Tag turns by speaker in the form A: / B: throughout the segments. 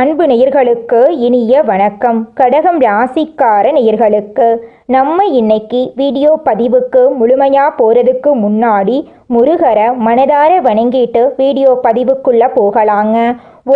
A: அன்பு நேயர்களுக்கு இனிய வணக்கம். கடகம் ராசிக்கார நேயர்களுக்கு நம்ம இன்னைக்கு வீடியோ பதிவுக்கு முழுமையா போறதுக்கு முன்னாடி முருகரை மனதார வணங்கிட்டு வீடியோ பதிவுக்குள்ள போகலாங்க.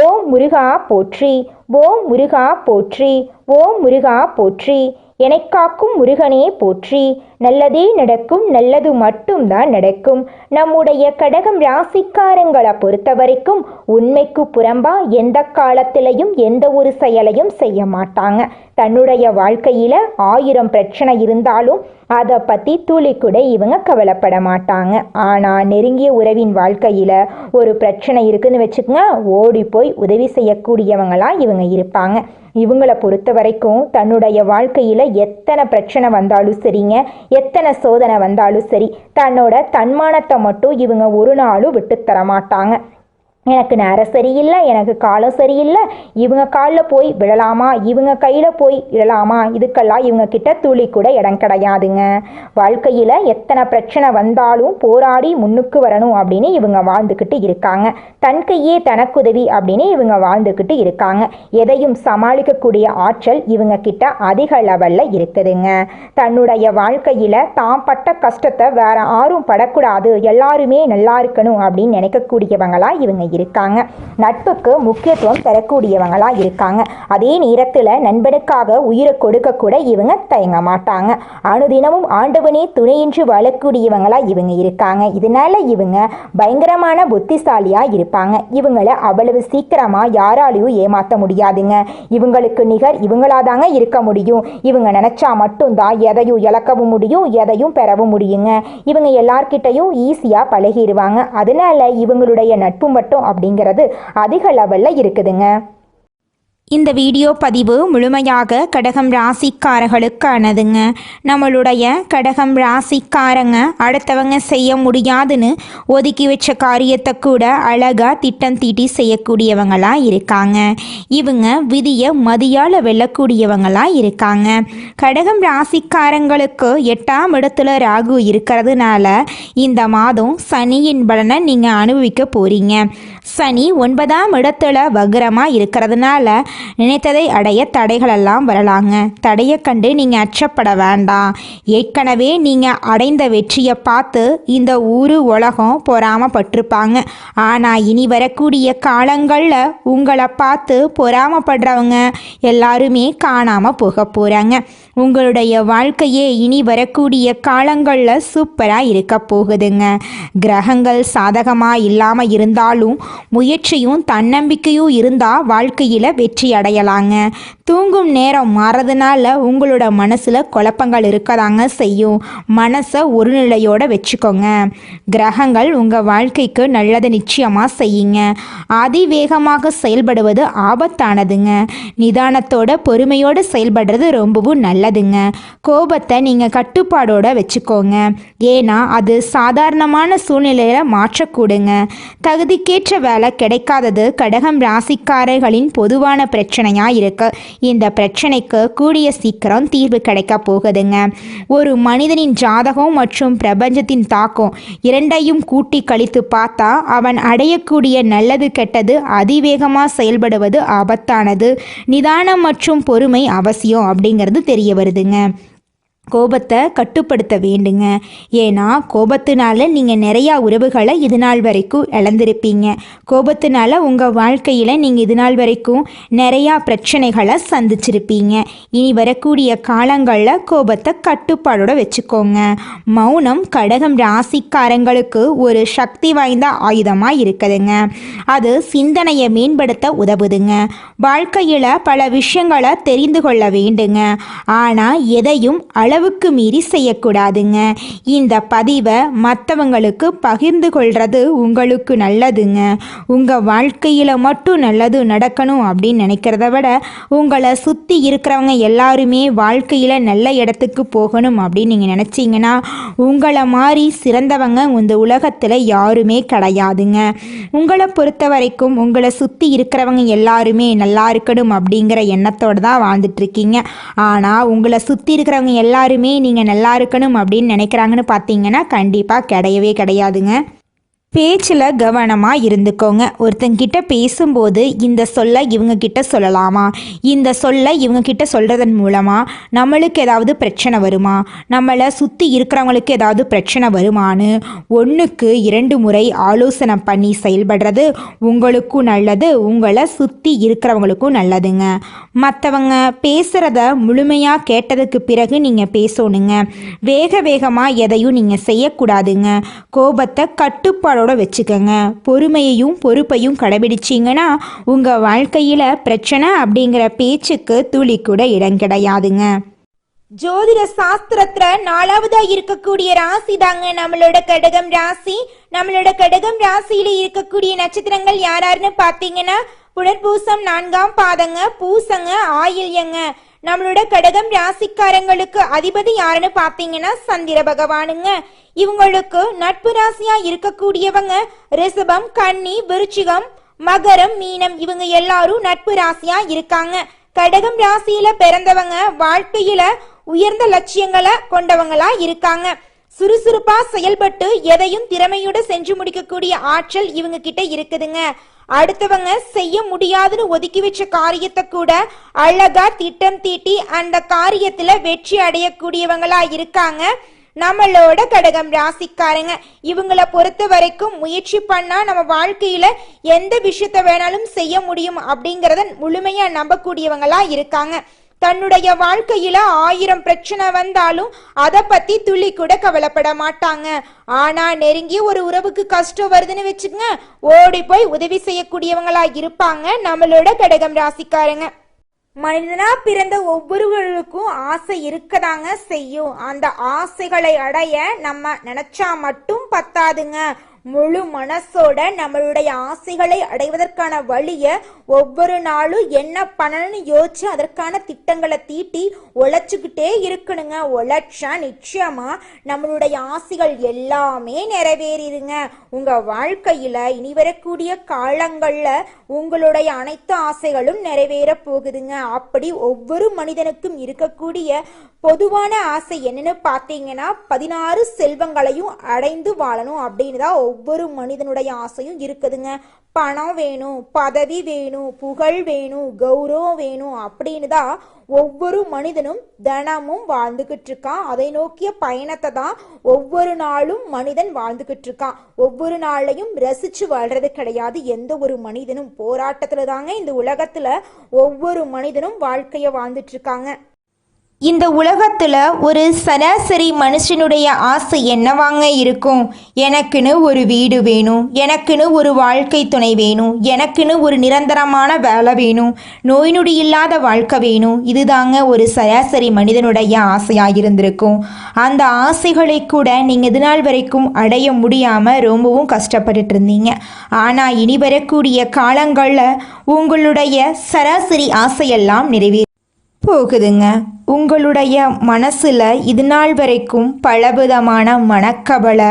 A: ஓம் முருகா போற்றி, ஓம் முருகா போற்றி, ஓம் முருகா போற்றி. எனக்காக்கும் முருகனே போற்றி. நல்லதே நடக்கும், நல்லது மட்டும்தான் நடக்கும். நம்முடைய கடகம் ராசிக்காரங்களை பொறுத்த வரைக்கும் உண்மைக்கு புறம்பா எந்த காலத்திலையும் எந்த ஒரு செயலையும் செய்ய மாட்டாங்க. தன்னுடைய வாழ்க்கையில 1000 பிரச்சனை இருந்தாலும் அதை பற்றி துளி கூட இவங்க கவலைப்பட மாட்டாங்க. ஆனால் நெருங்கிய உறவின் வாழ்க்கையில் ஒரு பிரச்சனை இருக்குதுன்னு வச்சுக்கோங்க, ஓடி போய் உதவி செய்யக்கூடியவங்களாக இவங்க இருப்பாங்க. இவங்களை பொறுத்த வரைக்கும் தன்னுடைய வாழ்க்கையில் எத்தனை பிரச்சனை வந்தாலும் சரிங்க, எத்தனை சோதனை வந்தாலும் சரி, தன்னோட தன்மானத்தை மட்டும் இவங்க ஒரு நாளும் விட்டு தர மாட்டாங்க. எனக்கு நேரம் சரியில்லை, எனக்கு காலம் சரியில்லை, இவங்க காலில் போய் விழலாமா, இவங்க கையில் போய் விழலாமா, இதுக்கெல்லாம் இவங்க கிட்ட துளி கூட இடம் கிடையாதுங்க. வாழ்க்கையில் எத்தனை பிரச்சனை வந்தாலும் போராடி முன்னுக்கு வரணும் அப்படின்னு இவங்க வாழ்ந்துக்கிட்டு இருக்காங்க. தன் கையே தனக்குதவி அப்படின்னு இவங்க வாழ்ந்துக்கிட்டு இருக்காங்க. எதையும் சமாளிக்கக்கூடிய ஆற்றல் இவங்க கிட்ட அதிக லெவலில் இருக்குதுங்க. தன்னுடைய வாழ்க்கையில் தான் பட்ட கஷ்டத்தை வேற யாரும் படக்கூடாது, எல்லாருமே நல்லா இருக்கணும் அப்படின்னு நினைக்கக்கூடியவங்களா இவங்க இருக்காங்க. நட்புக்கு முக்கியத்துவம் தரக்கூடியவங்களா இருக்காங்க. அதே நேரத்தில் நண்பனுக்காக உயிரை கொடுக்க கூட இவங்க தயங்க மாட்டாங்க. அனுதினமும் ஆண்டவனே துணையின்றி வாழக்கூடியவங்களா இவங்க இருக்காங்க. இதனால இவங்க பயங்கரமான புத்திசாலியா இருப்பாங்க. இவங்களை அவ்வளவு சீக்கிரமா யாராலையும் ஏமாற்ற முடியாதுங்க. இவங்களுக்கு நிகர் இவங்களாதாங்க இருக்க முடியும். இவங்க நினைச்சா மட்டும்தான் எதையும் இழக்கவும் முடியும், எதையும் பெறவும் முடியுங்க. இவங்க எல்லார்கிட்டையும் ஈஸியா பழகிடுவாங்க. அதனால இவங்களுடைய நட்பு மட்டும் அப்படிங்கிறது அதிக லெவலில் இருக்குதுங்க.
B: இந்த வீடியோ பதிவு முழுமையாக கடகம் ராசிக்காரர்களுக்கானதுங்க. நம்மளுடைய கடகம் ராசிக்காரங்க அடுத்தவங்க செய்ய முடியாதுன்னு ஒதுக்கி வச்ச காரியத்தை கூட அழகாக திட்டம் தீட்டி செய்யக்கூடியவங்களாக இருக்காங்க. இவங்க விதியை மதியால் வெல்லக்கூடியவங்களாக இருக்காங்க. கடகம் ராசிக்காரங்களுக்கு 8ஆம் இடத்துல ராகு இருக்கிறதுனால இந்த மாதம் சனியின் பலனை நீங்கள் அனுபவிக்க போகிறீங்க. சனி 9ஆம் இடத்துல வக்ரமாக இருக்கிறதுனால நினைத்ததை அடைய தடைகளெல்லாம் வரலாங்க. தடையை கண்டு நீங்கள் அச்சப்பட வேண்டாம். ஏற்கனவே நீங்கள் அடைந்த வெற்றியை பார்த்து இந்த ஊரு உலகம் பொறாமப்பட்டிருப்பாங்க. ஆனால் இனி வரக்கூடிய காலங்களில் உங்களை பார்த்து பொறாமப்படுறவங்க எல்லாருமே காணாமல் போக போகிறாங்க. உங்களுடைய வாழ்க்கையே இனி வரக்கூடிய காலங்களில் சூப்பராக இருக்க போகுதுங்க. கிரகங்கள் சாதகமாக இல்லாமல் இருந்தாலும் முயற்சியும் தன்னம்பிக்கையும் இருந்தால் வாழ்க்கையில் வெற்றி அடையலாங்க. தூங்கும் நேரம் மாறதுனால உங்களோட மனசில் குழப்பங்கள் இருக்கதாங்க செய்யும். மனசை ஒரு நிலையோடு வச்சுக்கோங்க. கிரகங்கள் உங்கள் வாழ்க்கைக்கு நல்லதை நிச்சயமாக செய்யுங்க. அதிவேகமாக செயல்படுவது ஆபத்தானதுங்க. நிதானத்தோட பொறுமையோடு செயல்படுறது ரொம்பவும் நல்லதுங்க. கோபத்தை நீங்கள் கட்டுப்பாடோடு வச்சுக்கோங்க. ஏன்னா அது சாதாரணமான சூழ்நிலையில் மாற்றக்கூடுங்க. தகுதிக்கேற்ற வேலை கிடைக்காதது கடகம் ராசிக்காரர்களின் பொதுவான பிரச்சனையாக இருக்கு. இந்த பிரச்சனைக்கு கூடிய சீக்கிரம் தீர்வு கிடைக்க போகுதுங்க. ஒரு மனிதனின் ஜாதகம் மற்றும் பிரபஞ்சத்தின் தாக்கம் இரண்டையும் கூட்டி கழித்து பார்த்தா அவன் அடையக்கூடிய நல்லது கெட்டது அதிவேகமாக செயல்படுவது ஆபத்தானது. நிதானம் மற்றும் பொறுமை அவசியம் அப்படிங்கிறது தெரிய வருதுங்க. கோபத்தை கட்டுப்படுத்த வேண்டுங்க. ஏன்னா கோபத்தினால நீங்கள் நிறையா உறவுகளை இது நாள் வரைக்கும் இழந்திருப்பீங்க. கோபத்தினால உங்கள் வாழ்க்கையில் நீங்கள் இது நாள் வரைக்கும் நிறையா பிரச்சனைகளை சந்திச்சிருப்பீங்க. இனி வரக்கூடிய காலங்களில் கோபத்தை கட்டுப்பாடோடு வச்சுக்கோங்க. மௌனம் கடகம் ராசிக்காரங்களுக்கு ஒரு சக்தி வாய்ந்த ஆயுதமாக இருக்குதுங்க. அது சிந்தனையை மேம்படுத்த உதவுதுங்க. வாழ்க்கையில் பல விஷயங்களை தெரிந்து கொள்ள வேண்டுங்க. ஆனால் எதையும் அளவுக்கு மீறி செய்யக்கூடாதுங்க. இந்த பதிவை மற்றவங்களுக்கு பகிர்ந்து கொள்வது உங்களுக்கு நல்லதுங்க. உங்கள் வாழ்க்கையில் மட்டும் நல்லது நடக்கணும் அப்படின்னு நினைக்கிறத விட உங்களை சுற்றி இருக்கிறவங்க எல்லாருமே வாழ்க்கையில் நல்ல இடத்துக்கு போகணும் அப்படின்னு நீங்கள் நினச்சிங்கன்னா உங்களை மாதிரி சிறந்தவங்க இந்த உலகத்தில் யாருமே கிடையாதுங்க. உங்களை பொறுத்த வரைக்கும் உங்களை சுற்றி இருக்கிறவங்க எல்லாருமே நல்லா இருக்கணும் அப்படிங்கிற எண்ணத்தோடு தான் வாழ்ந்துட்டுருக்கீங்க. ஆனால் உங்களை சுற்றி இருக்கிறவங்க எல்லாருமே நீங்கள் நல்லா இருக்கணும் அப்படின்னு நினைக்கிறாங்கன்னு பார்த்தீங்கன்னா கண்டிப்பாக கிடையவே கிடையாதுங்க. பேச்சில் கவனமாக இருந்துக்கோங்க. ஒருத்தங்கிட்ட பேசும்போது இந்த சொல்லை இவங்க கிட்ட சொல்லலாமா, இந்த சொல்லை இவங்க கிட்ட சொல்கிறதன் மூலமாக நம்மளுக்கு ஏதாவது பிரச்சனை வருமா, நம்மளை சுற்றி இருக்கிறவங்களுக்கு ஏதாவது பிரச்சனை வருமானு 1க்கு 2 முறை ஆலோசனை பண்ணி செயல்படுறது உங்களுக்கும் நல்லது, உங்களை சுற்றி இருக்கிறவங்களுக்கும் நல்லதுங்க. மற்றவங்க பேசுகிறத முழுமையாக கேட்டதுக்கு பிறகு நீங்கள் பேசணுங்க. வேகமாக எதையும் நீங்கள் செய்யக்கூடாதுங்க. கோபத்தை கட்டுப்பாடோட வச்சுக்கோங்க. பொறுமையையும் பொறுப்பையும் கடைபிடிச்சிங்கன்னா உங்கள் வாழ்க்கையில் பிரச்சனை அப்படிங்கிற பேச்சுக்கு துளி கூட இடம் கிடையாதுங்க.
A: ஜோதிட சாஸ்திரத்துல 4வதா இருக்கக்கூடிய ராசி தாங்க நம்மளோட கடகம் ராசி. நம்மளோட கடகம் ராசியில இருக்கக்கூடிய நட்சத்திரங்கள் யாராருன்னு பாத்தீங்கன்னா புனர்பூசம் 4ஆம் பாதங்க, பூசங்க, ஆயில்யங்க. நம்மளோட கடகம் ராசிக்காரங்களுக்கு அதிபதி யாருன்னு பாத்தீங்கன்னா சந்திர பகவானுங்க. இவங்களுக்கு நட்பு ராசியா இருக்கக்கூடியவங்க ரிஷபம், கன்னி, விருச்சிகம், மகரம், மீனம். இவங்க எல்லாரும் நட்பு ராசியா இருக்காங்க. கடகம் ராசியில பிறந்தவங்க வாழ்க்கையில உயர்ந்த லட்சியங்களை கொண்டவங்களா இருக்காங்க. சுறுசுறுப்பா செயல்பட்டு எதையும் திறமையோட செஞ்சு முடிக்கக்கூடிய ஆற்றல் இவங்க கிட்ட இருக்குதுங்க. அடுத்தவங்க செய்ய முடியாதுன்னு ஒதுக்கி வச்ச காரியத்தை கூட அழகா திட்டம் தீட்டி அந்த காரியத்துல வெற்றி அடையக்கூடியவங்களா இருக்காங்க நம்மளோட கடகம் ராசிக்காரங்க. இவங்களை பொறுத்த வரைக்கும் முயற்சி பண்ணா நம்ம வாழ்க்கையில எந்த விஷயத்த வேணாலும் செய்ய முடியும் அப்படிங்கறத முழுமையா நம்பக்கூடியவங்களா இருக்காங்க. தன்னுடைய வாழ்க்கையில 1000 பிரச்சனை வந்தாலும் அதை பத்தி துளி கூட கவலைப்பட மாட்டாங்க. ஆனா நெருங்கிய ஒரு உறவுக்கு கஷ்டம் வருதுன்னு வச்சுக்கங்க, ஓடி போய் உதவி செய்யக்கூடியவங்களா இருப்பாங்க நம்மளோட கடகம் ராசிக்காரங்க. மனிதனா பிறந்த ஒவ்வொருவருக்கும் ஆசை இருக்கதாங்க செய்யும். அந்த ஆசைகளை அடைய நம்ம நினைச்சா மட்டும் பத்தாதுங்க. முழு மனசோட நம்மளுடைய ஆசைகளை அடைவதற்கான வழிய ஒவ்வொரு நாளும் என்ன பண்ணணும்னு யோசிச்சு அதற்கான திட்டங்களை தீட்டி உழைச்சுக்கிட்டே இருக்கணுங்க. உழைச்சா நிச்சயமா நம்மளுடைய ஆசைகள் எல்லாமே நிறைவேறிடுங்க. உங்க வாழ்க்கையில இனி வரக்கூடிய காலங்கள்ல உங்களுடைய அனைத்து ஆசைகளும் நிறைவேற போகுதுங்க. அப்படி ஒவ்வொரு மனிதனுக்கும் இருக்கக்கூடிய பொதுவான ஆசை என்னன்னு பார்த்தீங்கன்னா 16 செல்வங்களையும் அடைந்து வாழணும் அப்படின்னு தான் ஒவ்வொரு மனிதனுடைய ஆசையும் இருக்குதுங்க. பணம் வேணும், பதவி வேணும், புகழ் வேணும், கௌரவம் வேணும் அப்படின்னு தான் ஒவ்வொரு மனிதனும் தினமும் வாழ்ந்துகிட்டு இருக்கான். அதை நோக்கிய பயணத்தை தான் ஒவ்வொரு நாளும் மனிதன் வாழ்ந்துகிட்டு இருக்கான். ஒவ்வொரு நாளையும் ரசிச்சு வாழ்றது கிடையாது. எந்த ஒரு மனிதனும் போராட்டத்துல தாங்க இந்த உலகத்துல ஒவ்வொரு மனிதனும் வாழ்க்கைய வாழ்ந்துட்டு இருக்காங்க.
B: இந்த உலகத்தில் ஒரு சராசரி மனுஷனுடைய ஆசை என்னவாங்க இருக்கும்? எனக்குன்னு ஒரு வீடு வேணும், எனக்குன்னு ஒரு வாழ்க்கை துணை வேணும், எனக்குன்னு ஒரு நிரந்தரமான வேலை வேணும், நோய் நொடி இல்லாத வாழ்க்கை வேணும். இதுதாங்க ஒரு சராசரி மனிதனுடைய ஆசையாக இருந்திருக்கும். அந்த ஆசைகளை கூட நீங்கள் இது நாள் வரைக்கும் அடைய முடியாமல் ரொம்பவும் கஷ்டப்பட்டுட்டு இருந்தீங்க. ஆனால் இனி வரக்கூடிய காலங்களில் உங்களுடைய சராசரி ஆசையெல்லாம் நிறைவேறி போகுதுங்க. உங்களுடைய மனசில் இது நாள் வரைக்கும் பலவிதமான மனக்கவலை,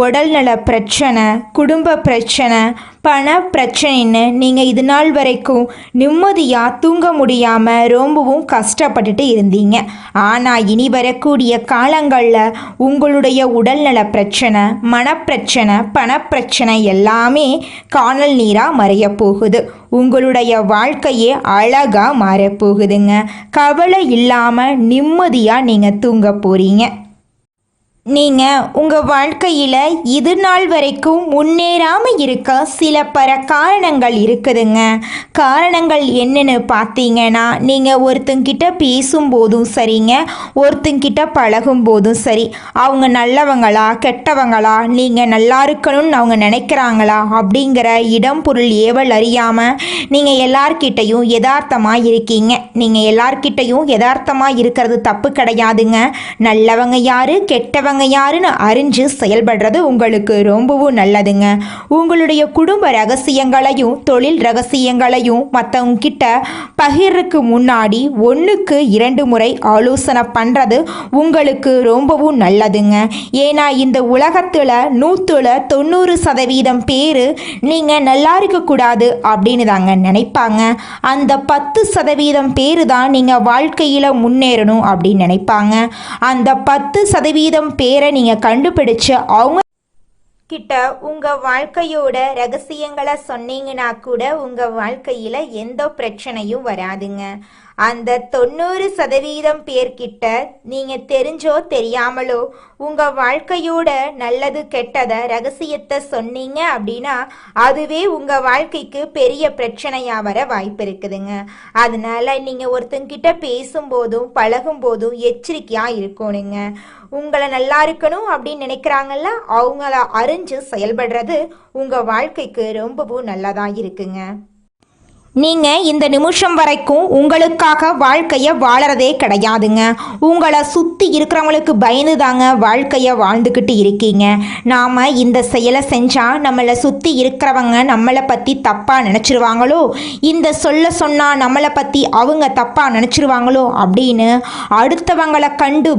B: உடல்நல பிரச்சனை, குடும்ப பிரச்சனை, பண பிரச்சனைன்னு நீங்கள் இது நாள் வரைக்கும் நிம்மதியாக தூங்க முடியாமல் ரொம்பவும் கஷ்டப்பட்டுட்டு இருந்தீங்க. ஆனால் இனி வரக்கூடிய காலங்களில் உங்களுடைய உடல்நல பிரச்சனை, மனப்பிரச்சனை, பணப்பிரச்சனை எல்லாமே காணல் நீராக மறைய போகுது. உங்களுடைய வாழ்க்கையே அழகாக மாறப்போகுதுங்க. கவலை இல்லாமல் நிம்மதியாக நீங்கள் தூங்க போகிறீங்க. நீங்கள் உங்கள் வாழ்க்கையில் இது நாள் வரைக்கும் முன்னேறாமல் இருக்க சில காரணங்கள் இருக்குதுங்க. காரணங்கள் என்னென்னு பார்த்தீங்கன்னா, நீங்கள் ஒருத்தங்கிட்ட பேசும்போதும் சரிங்க, ஒருத்தங்கிட்ட பழகும் போதும் சரி, அவங்க நல்லவங்களா கெட்டவங்களா, நீங்கள் நல்லா இருக்கணும்னு அவங்க நினைக்கிறாங்களா அப்படிங்கிற இடம் பொருள் ஏவல் அறியாமல் நீங்கள் எல்லார்கிட்டையும் யதார்த்தமாக இருக்கீங்க. நீங்கள் எல்லார்கிட்டையும் யதார்த்தமாக இருக்கிறது தப்பு கிடையாதுங்க. நல்லவங்க யாரு கெட்டவங்க யாருன்னு அறிஞ்சு செயல்படுறது உங்களுக்கு ரொம்பவும் நல்லதுங்க. உங்களுடைய குடும்ப ரகசியங்களையும் தொழில் ரகசியங்களையும் மற்றவங்க கிட்ட பகிர்றதுக்கு முன்னாடி 1க்கு 2 முறை ஆலோசனை பண்ணுறது உங்களுக்கு ரொம்பவும் நல்லதுங்க. ஏன்னா இந்த உலகத்தில் 190% பேர் நீங்கள் நல்லா இருக்கக்கூடாது அப்படின்னு தாங்க நினைப்பாங்க. அந்த 10% பேர் தான் நீங்கள் வாழ்க்கையில் முன்னேறணும் அப்படின்னு நினைப்பாங்க. அந்த 10% பேரை நீங்கள் கண்டுபிடிச்சு அவங்க கிட்ட உங்க வாழ்க்கையோட ரகசியங்களை சொன்னீங்கன்னா கூட உங்க வாழ்க்கையில எந்த பிரச்சனையும் வராதுங்க. அந்த 90% பேர்கிட்ட நீங்க தெரிஞ்சோ தெரியாமலோ உங்க வாழ்க்கையோட நல்லது கெட்டத ரகசியத்தை சொன்னீங்க அப்படின்னா அதுவே உங்க வாழ்க்கைக்கு பெரிய பிரச்சனையா வர வாய்ப்பு இருக்குதுங்க. அதனால நீங்க ஒருத்தங்கிட்ட பேசும்போதும் பழகும் போதும் எச்சரிக்கையா இருக்கணுங்க. உங்களை நல்லா இருக்கணும் அப்படின்னு நினைக்கிறாங்கல்ல, அவங்கள அறிஞ்சு செயல்படுறது உங்க வாழ்க்கைக்கு ரொம்பவும் நல்லதா இருக்குங்க. நீங்கள் இந்த நிமிஷம் வரைக்கும் உங்களுக்காக வாழ்க்கையை வாழறதே கிடையாதுங்க. உங்களை சுற்றி இருக்கிறவங்களுக்கு பயந்து தாங்க வாழ்க்கையை வாழ்ந்துக்கிட்டு இருக்கீங்க. நாம் இந்த செயலை செஞ்சால் நம்மளை சுற்றி இருக்கிறவங்க நம்மளை பற்றி தப்பாக நினச்சிருவாங்களோ, இந்த சொன்னால் நம்மளை பற்றி அவங்க தப்பாக நினச்சிருவாங்களோ அப்படின்னு அடுத்தவங்களை கண்டு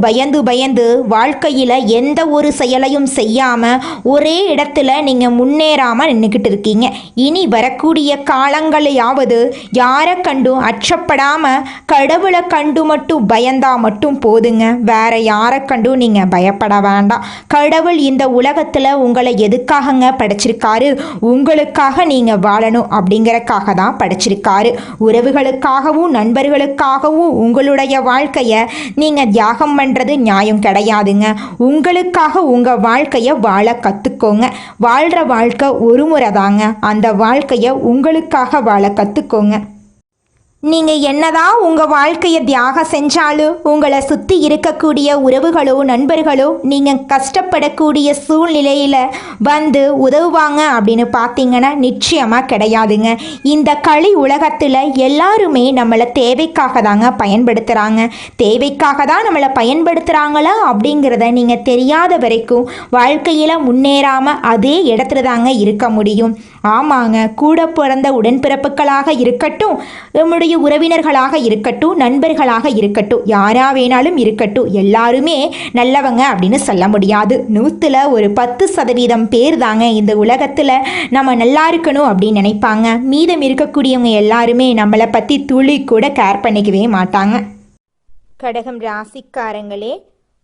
B: பயந்து வாழ்க்கையில் எந்த ஒரு செயலையும் செய்யாமல் ஒரே இடத்துல நீங்கள் முன்னேறாமல் நின்றுக்கிட்டு இருக்கீங்க. இனி வரக்கூடிய காலங்களையாவது யாரை கண்டும் அச்சப்படாம கடவுளை கண்டு மட்டும் பயந்தா மட்டும் போதுங்க. வேற யாரை கண்டும் நீங்க பயப்பட வேண்டாம். கடவுள் இந்த உலகத்துல உங்களை எதுக்காகங்க படைச்சிருக்காரு? உங்களுக்காக நீங்க வாழணும் அப்படிங்கறக்காக தான் படைச்சிருக்காரு. உறவுகளுக்காகவும் நண்பர்களுக்காகவும் உங்களுடைய வாழ்க்கைய நீங்க தியாகம் பண்றது நியாயம் கிடையாதுங்க. உங்களுக்காக உங்க வாழ்க்கைய வாழ கத்துக்கோங்க. வாழ்ற வாழ்க்கை ஒரு முறை தாங்க. அந்த வாழ்க்கைய உங்களுக்காக வாழ கத்துக்கோங்க. நீங்கள் என்னதான் உங்கள் வாழ்க்கையை தியாகம் செஞ்சாலும் உங்களை சுற்றி இருக்கக்கூடிய உறவுகளோ நண்பர்களோ நீங்கள் கஷ்டப்படக்கூடிய சூழ்நிலையில் வந்து உதவுவாங்க அப்படின்னு பார்த்தீங்கன்னா நிச்சயமாக கிடையாதுங்க. இந்த களி உலகத்தில் எல்லாருமே நம்மளை தேவைக்காக தாங்க பயன்படுத்துகிறாங்க. தேவைக்காக தான் நம்மளை பயன்படுத்துகிறாங்களா அப்படிங்கிறத நீங்கள் தெரியாத வரைக்கும் வாழ்க்கையில் முன்னேறாமல் அதே இடத்துல தாங்க இருக்க முடியும். ஆமாங்க, கூட பிறந்த உடன்பிறப்புகளாக இருக்கட்டும், நம்முடைய உறவினர்களாக இருக்கட்டும், நண்பர்களாக இருக்கட்டும், யாரா வேணாலும் இருக்கட்டும், எல்லாருமே நல்லவங்க அப்படின்னு சொல்ல முடியாது. 100ல் ஒரு 10% பேர் தாங்க இந்த உலகத்தில் நம்ம நல்லா இருக்கணும் அப்படின்னு நினைப்பாங்க. மீதம் இருக்கக்கூடியவங்க எல்லாருமே நம்மளை பற்றி துளி கூட கேர் பண்ணிக்கவே மாட்டாங்க. கடகம் ராசிக்காரங்களே,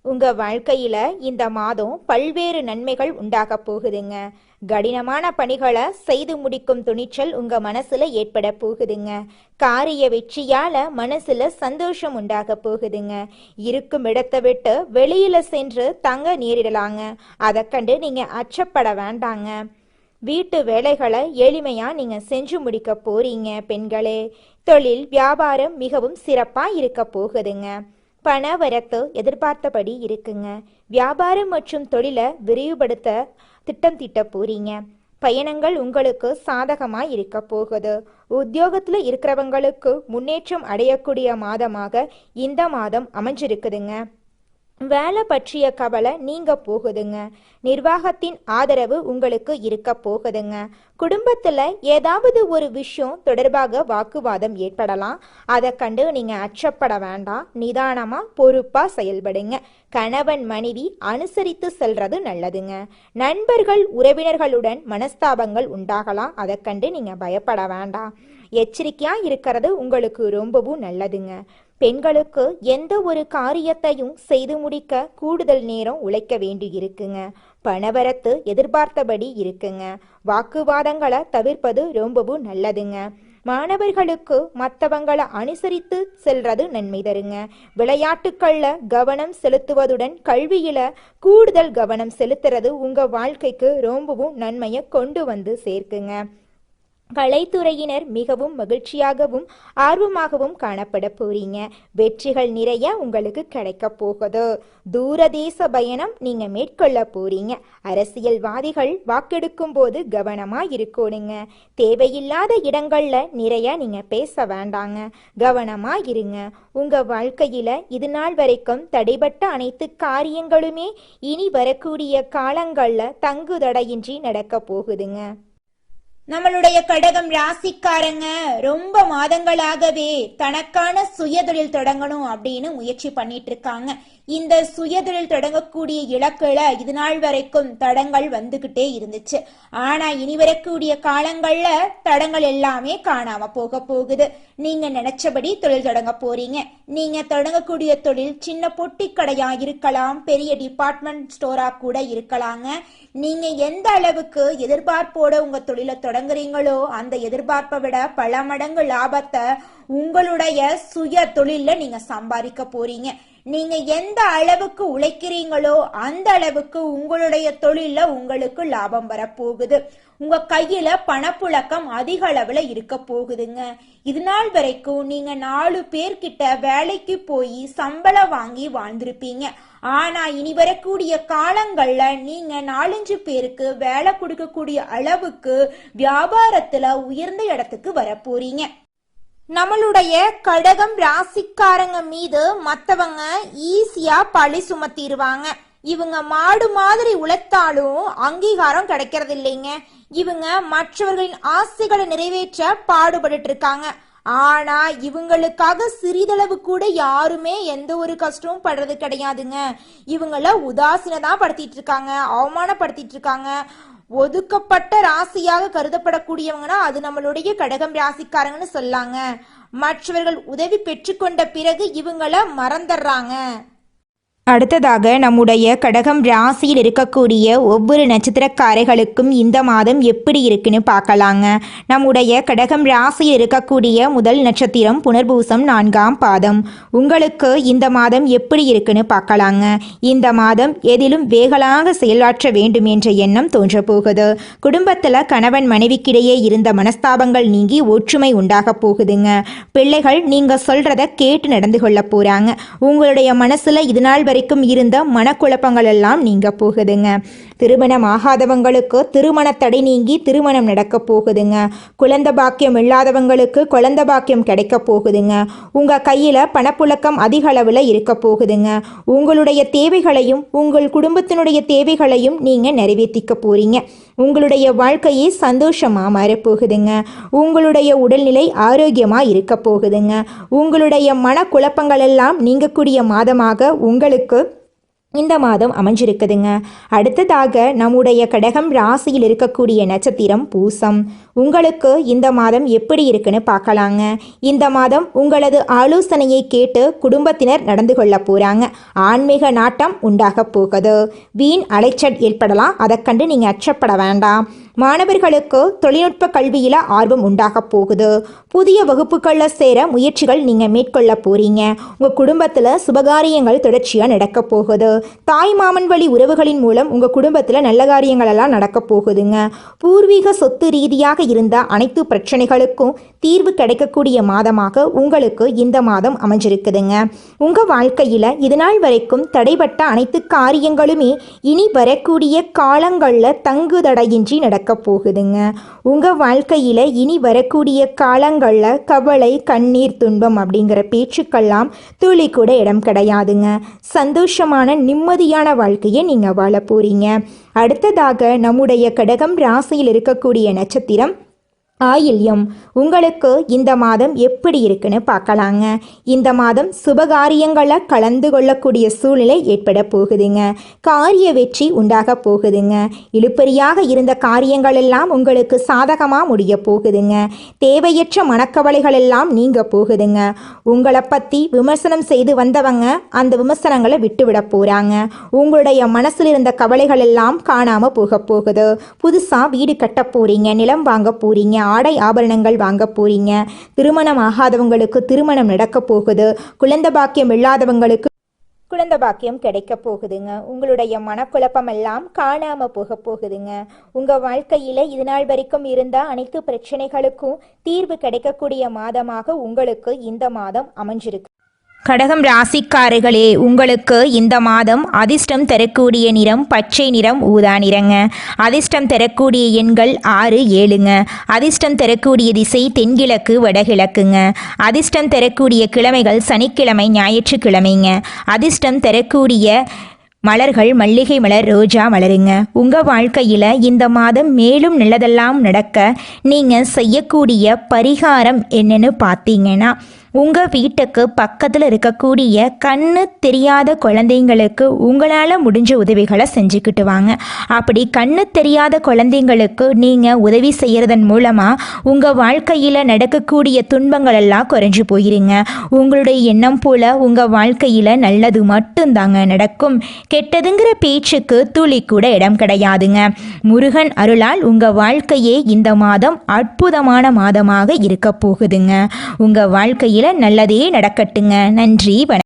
B: உங்கள் வாழ்க்கையில் இந்த மாதம் பல்வேறு நன்மைகள் உண்டாக போகுதுங்க. கடினமான பணிகளை செய்து முடிக்கும் துணிச்சல் உங்க மனசுல ஏற்பட போகுதுங்க. காரிய வெற்றியால மனசுல சந்தோஷம் உண்டாக போகுதுங்க. இருக்கும் இடத்தை விட்டு வெளியில சென்று தங்க நேரிடலாங்க. அதை கண்டு நீங்க அச்சப்பட வேண்டாங்க. வீட்டு வேலைகளை எளிமையா நீங்க செஞ்சு முடிக்க போறீங்க. பெண்களே, தொழில் வியாபாரம் மிகவும் சிறப்பா இருக்க போகுதுங்க. பண வரத்து எதிர்பார்த்தபடி இருக்குங்க. வியாபாரம் மற்றும் தொழிலை விரிவுபடுத்த திட்டம் தீட்ட போறீங்க. பயணங்கள் உங்களுக்கு சாதகமாக இருக்க போகுது. உத்தியோகத்தில் இருக்கிறவங்களுக்கு முன்னேற்றம் அடையக்கூடிய மாதமாக இந்த மாதம் அமைஞ்சிருக்குதுங்க. வேலை பற்றிய கவலை நீங்க போகுதுங்க. நிர்வாகத்தின் ஆதரவு உங்களுக்கு இருக்க போகுதுங்க. குடும்பத்துல ஏதாவது ஒரு விஷயம் தொடர்பாக வாக்குவாதம் ஏற்படலாம். அதை கண்டு நீங்க அச்சப்பட வேண்டாம். நிதானமா பொறுப்பா செயல்படுங்க. கணவன் மனைவி அனுசரித்து செல்றது நல்லதுங்க. நண்பர்கள் உறவினர்களுடன் மனஸ்தாபங்கள் உண்டாகலாம். அதை கண்டு நீங்க பயப்பட வேண்டாம். எச்சரிக்கையா இருக்கிறது உங்களுக்கு ரொம்பவும் நல்லதுங்க. பெண்களுக்கு எந்த ஒரு காரியத்தையும் செய்து முடிக்க கூடுதல் நேரம் உழைக்க வேண்டி இருக்குங்க. பணவரத்து எதிர்பார்த்தபடி இருக்குங்க. வாக்குவாதங்களை தவிர்ப்பது ரொம்பவும் நல்லதுங்க. மாணவர்களுக்கு மற்றவங்களை அனுசரித்து செல்றது நன்மை தருங்க. விளையாட்டுக்கள்ல கவனம் செலுத்துவதுடன் கல்வியில கூடுதல் கவனம் செலுத்துறது உங்க வாழ்க்கைக்கு ரொம்பவும் நன்மையை கொண்டு வந்து சேர்க்குங்க. கலைத்துறையினர் மிகவும் மகிழ்ச்சியாகவும் ஆர்வமாகவும் காணப்பட போறீங்க. வெற்றிகள் நிறைய உங்களுக்கு கிடைக்க போகுது. தூரதேச பயணம் நீங்க மேற்கொள்ள போறீங்க. அரசியல்வாதிகள் வாக்கெடுக்கும் போது கவனமா இருக்கணுங்க. தேவையில்லாத இடங்கள்ல நிறைய நீங்க பேச வேண்டாங்க. கவனமா இருங்க. உங்க வாழ்க்கையில இது நாள் வரைக்கும் தடைபட்ட அனைத்து காரியங்களுமே இனி வரக்கூடிய காலங்கள்ல தங்குதடையின்றி நடக்க போகுதுங்க. நம்மளுடைய கடகம் ராசிக்காரங்க ரொம்ப மாதங்களாகவே தனக்கான சுயதொழில் தொடங்கணும் அப்படின்னு முயற்சி பண்ணிட்டு இருக்காங்க. இந்த சுயதொழில் தொடங்கக்கூடிய இலக்குல இது நாள் வரைக்கும் தடங்கள் வந்துகிட்டே இருந்துச்சு. ஆனா இனி வரக்கூடிய காலங்கள்ல தடங்கள் எல்லாமே காணாம போகுது. நீங்க நினைச்சபடி தொழில் தொடங்க போறீங்க. நீங்க தொடங்கக்கூடிய தொழில் சின்ன பொட்டி கடையா இருக்கலாம், பெரிய டிபார்ட்மெண்ட் ஸ்டோரா கூட இருக்கலாங்க. நீங்க எந்த அளவுக்கு எதிர்பார்ப்போட உங்க தொழிலை தொடங்குறீங்களோ அந்த எதிர்பார்ப்பை விட பல மடங்கு லாபத்தை உங்களுடைய சுய தொழில நீங்க சம்பாதிக்க போறீங்க. நீங்க எந்த அளவுக்கு உழைக்கிறீங்களோ அந்த அளவுக்கு உங்களுடைய தொழில உங்களுக்கு லாபம் வரப்போகுது. உங்க கையில பணப்புழக்கம் அதிக அளவுல இருக்க போகுதுங்க. இது நாள் வரைக்கும் நீங்க 4 பேர்கிட்ட வேலைக்கு போய் சம்பளம் வாங்கி வாழ்ந்திருப்பீங்க. ஆனா இனி வரக்கூடிய காலங்கள்ல நீங்க 4-5 பேருக்கு வேலை கொடுக்கக்கூடிய அளவுக்கு வியாபாரத்துல உயர்ந்த இடத்துக்கு வரப்போறீங்க. நம்மளுடைய கடகம் ராசிக்காரங்க மீது மற்றவங்க ஈஸியா பழி சுமத்திடுவாங்க. இவங்க மாடு மாதிரி உழைத்தாலும் அங்கீகாரம் கிடைக்கிறது இல்லைங்க. இவங்க மற்றவர்களின் ஆசைகளை நிறைவேற்ற பாடுபட்டு இருக்காங்க. ஆனா இவங்களுக்காக சிறிதளவு கூட யாருமே எந்த ஒரு கஷ்டமும் படுறது கிடையாதுங்க. இவங்கள உதாசீனதான் படுத்திட்டு இருக்காங்க, அவமானப்படுத்திட்டு இருக்காங்க. ஒதுக்கப்பட்ட ராசியாக கருதப்படக்கூடியவங்கன்னா அது நம்மளுடைய கடகம் ராசிக்காரங்கன்னு சொல்லாங்க. மற்றவர்கள் உதவி பெற்றுக்கொண்ட பிறகு இவங்கள மறந்துடுறாங்க.
A: அடுத்ததாக நம்முடைய கடகம் ராசியில் இருக்கக்கூடிய ஒவ்வொரு நட்சத்திரக்காரர்களுக்கும் இந்த மாதம் எப்படி இருக்குன்னு பார்க்கலாங்க. நம்முடைய கடகம் ராசியில் இருக்கக்கூடிய முதல் நட்சத்திரம் புனர்பூசம் 4ஆம் பாதம். உங்களுக்கு இந்த மாதம் எப்படி இருக்குன்னு பார்க்கலாங்க. இந்த மாதம் எதிலும் வேகலாக செயலாற்ற வேண்டும் என்ற எண்ணம் தோன்ற போகுது. குடும்பத்தில் கணவன் மனைவிக்கிடையே இருந்த மனஸ்தாபங்கள் நீங்கி ஒற்றுமை உண்டாக போகுதுங்க. பிள்ளைகள் நீங்க சொல்றத கேட்டு நடந்து கொள்ள போறாங்க. உங்களுடைய மனசுல இது நாள் வரைக்கும் இருந்த மனக்குழப்பங்கள் எல்லாம் நீங்க போகுதுங்க. திருமணம் ஆகாதவங்களுக்கு திருமண தடை நீங்கி திருமணம் நடக்க போகுதுங்க. குழந்தை பாக்கியம் இல்லாதவங்களுக்கு குழந்தை பாக்கியம் கிடைக்க போகுதுங்க. உங்க கையில பணப்புழக்கம் அதிக அளவுல இருக்க போகுதுங்க. உங்களுடைய தேவைகளையும் உங்கள் குடும்பத்தினுடைய தேவைகளையும் நீங்க நிறைவேற்றிக்க போறீங்க. உங்களுடைய வாழ்க்கையே சந்தோஷமா மாறப்போகுதுங்க. உங்களுடைய உடல்நிலை ஆரோக்கியமா இருக்க போகுதுங்க. உங்களுடைய மனக்குழப்பங்கள் எல்லாம் நீங்கக்கூடிய மாதமாக உங்களுக்கு இந்த மாதம் அமைஞ்சிருக்குதுங்க. அடுத்ததாக நம்முடைய கடகம் ராசியில் இருக்கக்கூடிய நட்சத்திரம் பூசம். உங்களுக்கு இந்த மாதம் எப்படி இருக்குன்னு பார்க்கலாங்க. இந்த மாதம் உங்களது ஆலோசனையை கேட்டு குடும்பத்தினர் நடந்து கொள்ள போகிறாங்க. ஆன்மீக நாட்டம் உண்டாக போகுது. வீண் அலைச்சல் ஏற்படலாம், அதை கண்டு நீங்கள் அச்சப்பட வேண்டாம். மாணவர்களுக்கு தொழில்நுட்ப கல்வியில் ஆர்வம் உண்டாக போகுது. புதிய வகுப்புகளில் சேர முயற்சிகள் நீங்கள் மேற்கொள்ள போகிறீங்க. உங்கள் குடும்பத்தில் சுபகாரியங்கள் தொடர்ச்சியாக நடக்க போகுது. தாய் மாமன் வழி உறவுகளின் மூலம் உங்கள் குடும்பத்தில் நல்ல காரியங்கள் எல்லாம் நடக்க போகுதுங்க. பூர்வீக சொத்து ரீதியாக இருந்த அனைத்து பிரச்சனைகளுக்கும் தீர்வு கிடைக்கக்கூடிய மாதமாக உங்களுக்கு இந்த மாதம் அமைஞ்சிருக்குதுங்க. உங்கள் வாழ்க்கையில் இதுநாள் வரைக்கும் தடைபட்ட அனைத்து காரியங்களுமே இனி வரக்கூடிய காலங்களில் தங்கு தடையின்றி நடக்க போகுதுங்க. உங்கள் வாழ்க்கையில் இனி வரக்கூடிய காலங்களில் கவலை, கண்ணீர், துன்பம் அப்படிங்கிற பேச்சுக்கெல்லாம் துளி கூட இடம் கிடையாதுங்க. சந்தோஷமான நிம்மதியான வாழ்க்கையை நீங்கள் வாழ போறீங்க. அடுத்ததாக நம்முடைய கடகம் ராசியில் இருக்கக்கூடிய நட்சத்திரம் ஆயில்யம். உங்களுக்கு இந்த மாதம் எப்படி இருக்குன்னு பார்க்கலாங்க. இந்த மாதம் சுபகாரியங்களை கலந்து கொள்ளக்கூடிய சூழ்நிலை ஏற்பட போகுதுங்க. காரிய வெற்றி உண்டாக போகுதுங்க. இழுபறியாக இருந்த காரியங்கள் எல்லாம் உங்களுக்கு சாதகமாக முடிய போகுதுங்க. தேவையற்ற மனக்கவலைகள் எல்லாம் நீங்க போகுதுங்க. உங்களை பற்றி விமர்சனம் செய்து வந்தவங்க அந்த விமர்சனங்களை விட்டுவிட போகிறாங்க. உங்களுடைய மனசில் இருந்த கவலைகள் எல்லாம் காணாமல் போக போகுது. புதுசாக வீடு கட்ட போறீங்க, நிலம் வாங்க போறீங்க, ஆடை ஆபரணங்கள் வாங்க போறீங்க. திருமணம் ஆகாதவங்களுக்கு திருமணம் நடக்க போகுது. குழந்தை பாக்கியம் இல்லாதவங்களுக்கு குழந்தை பாக்கியம் கிடைக்க போகுதுங்க. உங்களுடைய மனக்குழப்பம் எல்லாம் காணாம போக போகுதுங்க. உங்க வாழ்க்கையில இது நாள் வரைக்கும் இருந்த அனைத்து பிரச்சனைகளுக்கும் தீர்வு கிடைக்கக்கூடிய மாதமாக உங்களுக்கு இந்த மாதம் அமைஞ்சிருக்கு.
B: கடகம் ராசிக்காரர்களே, உங்களுக்கு இந்த மாதம் அதிர்ஷ்டம் தரக்கூடிய நிறம் பச்சை நிறம், ஊதா நிறங்க. அதிர்ஷ்டம் தரக்கூடிய எண்கள் 6, 7ங்க. அதிர்ஷ்டம் தரக்கூடிய திசை தென்கிழக்கு, வடகிழக்குங்க. அதிர்ஷ்டம் தரக்கூடிய கிழமைகள் சனிக்கிழமை, ஞாயிற்றுக்கிழமைங்க. அதிர்ஷ்டம் தரக்கூடிய மலர்கள் மல்லிகை மலர், ரோஜா மலருங்க. உங்கள் வாழ்க்கையில் இந்த மாதம் மேலும் நல்லதெல்லாம் நடக்க நீங்கள் செய்யக்கூடிய பரிகாரம் என்னன்னு பார்த்தீங்கன்னா, உங்கள் வீட்டுக்கு பக்கத்தில் இருக்கக்கூடிய கண்ணு தெரியாத குழந்தைங்களுக்கு உங்களால் முடிஞ்ச உதவிகளை செஞ்சுக்கிட்டு வாங்க. அப்படி கண்ணு தெரியாத குழந்தைங்களுக்கு நீங்கள் உதவி செய்கிறதன் மூலமாக உங்கள் வாழ்க்கையில் நடக்கக்கூடிய துன்பங்கள் எல்லாம் குறைஞ்சு போயிருங்க. உங்களுடைய எண்ணம் போல் உங்கள் வாழ்க்கையில் நல்லது மட்டும்தாங்க நடக்கும். கெட்டதுங்கிற பேச்சுக்கு துளி கூட இடம் கிடையாதுங்க. முருகன் அருளால் உங்கள் வாழ்க்கையே இந்த மாதம் அற்புதமான மாதமாக இருக்க போகுதுங்க. உங்கள் வாழ்க்கையில் நல்லதே நடக்கட்டுங்க. நன்றி, வணக்கம்.